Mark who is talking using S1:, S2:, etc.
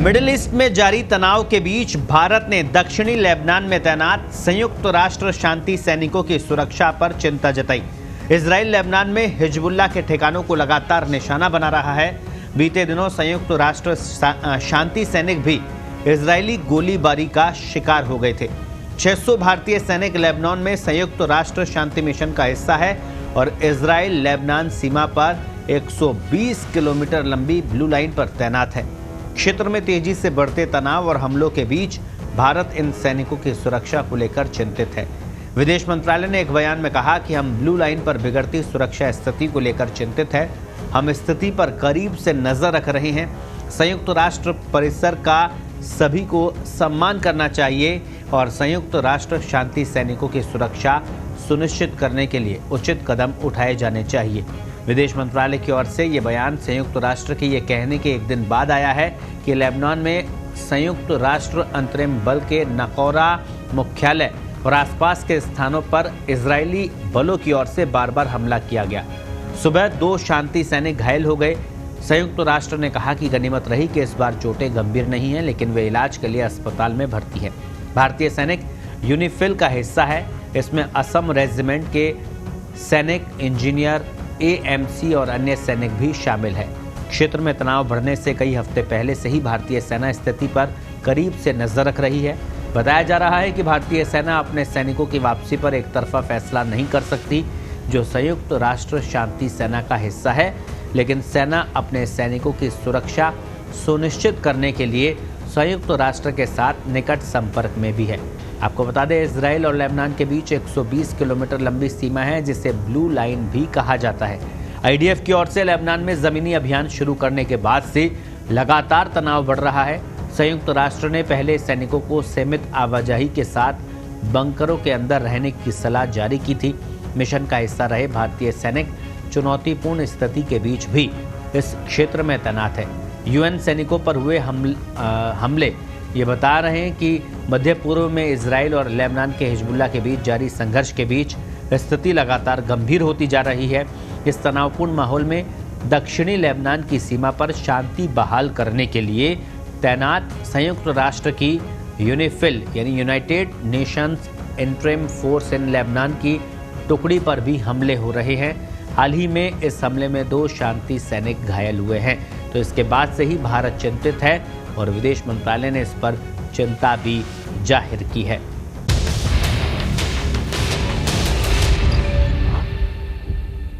S1: Middle east में जारी तनाव के बीच भारत ने दक्षिणी लेबनान में तैनात संयुक्त राष्ट्र शांति सैनिकों की सुरक्षा पर चिंता जताई। इजराइल लेबनान में हिजबुल्लाह के ठिकानों को लगातार निशाना बना रहा है। बीते दिनों संयुक्त राष्ट्र शांति सैनिक भी इजरायली गोलीबारी का शिकार हो गए थे। 600 भारतीय सैनिक लेबनान में संयुक्त राष्ट्र शांति मिशन का हिस्सा है और इजराइल लेबनान सीमा पर 120 किलोमीटर लंबी ब्लू लाइन पर तैनात है। क्षेत्र में तेजी से बढ़ते तनाव और हमलों के बीच भारत इन सैनिकों की सुरक्षा को लेकर चिंतित है। विदेश मंत्रालय ने एक बयान में कहा कि हम ब्लू लाइन पर बिगड़ती सुरक्षा स्थिति को लेकर चिंतित है। हम स्थिति पर करीब से नजर रख रहे हैं। संयुक्त राष्ट्र परिसर का सभी को सम्मान करना चाहिए और संयुक्त राष्ट्र शांति सैनिकों की सुरक्षा सुनिश्चित करने के लिए उचित कदम उठाए जाने चाहिए। विदेश मंत्रालय की ओर से ये बयान संयुक्त राष्ट्र के ये कहने के एक दिन बाद आया है कि लेबनान में संयुक्त राष्ट्र अंतरिम बल के नकौरा मुख्यालय और आसपास के स्थानों पर इजरायली बलों की ओर से बार बार हमला किया गया। सुबह 2 शांति सैनिक घायल हो गए। संयुक्त राष्ट्र ने कहा कि गनीमत रही कि इस बार चोटें गंभीर नहीं हैं, लेकिन वे इलाज के लिए अस्पताल में भर्ती हैं। भारतीय सैनिक यूनिफिल का हिस्सा है। इसमें असम रेजिमेंट के सैनिक, इंजीनियर, एएमसी और अन्य सैनिक भी शामिल है। क्षेत्र में तनाव बढ़ने से कई हफ्ते पहले से ही भारतीय सेना स्थिति पर करीब से नजर रख रही है। बताया जा रहा है कि भारतीय सेना अपने सैनिकों की वापसी पर एक तरफा फैसला नहीं कर सकती, जो संयुक्त राष्ट्र शांति सेना का हिस्सा है, लेकिन सेना अपने सैनिकों की सुरक्षा सुनिश्चित करने के लिए संयुक्त राष्ट्र के साथ निकट संपर्क में भी है। आपको बता दें, इजराइल और लेबनान के बीच 120 किलोमीटर लंबी सीमा है, जिसे ब्लू लाइन भी कहा जाता है। आईडीएफ की ओर से लेबनान में जमीनी अभियान शुरू करने के बाद से लगातार तनाव बढ़ रहा है। संयुक्त राष्ट्र ने पहले सैनिकों को सीमित आवाजाही के साथ बंकरों के अंदर रहने की सलाह जारी की थी। मिशन का हिस्सा रहे भारतीय सैनिक चुनौतीपूर्ण स्थिति के बीच भी इस क्षेत्र में तैनात है। यूएन सैनिकों पर हुए हमले ये बता रहे हैं कि मध्य पूर्व में इजराइल और लेबनान के हिजबुल्लाह के बीच जारी संघर्ष के बीच स्थिति लगातार गंभीर होती जा रही है। इस तनावपूर्ण माहौल में दक्षिणी लेबनान की सीमा पर शांति बहाल करने के लिए तैनात संयुक्त राष्ट्र की यूनिफिल यानी United Nations interim force in Lebanon की टुकड़ी पर भी हमले हो रहे हैं। हाल ही में इस हमले में 2 शांति सैनिक घायल हुए हैं। तो इसके बाद से ही भारत चिंतित है और विदेश मंत्रालय ने इस पर चिंता भी जाहिर की है।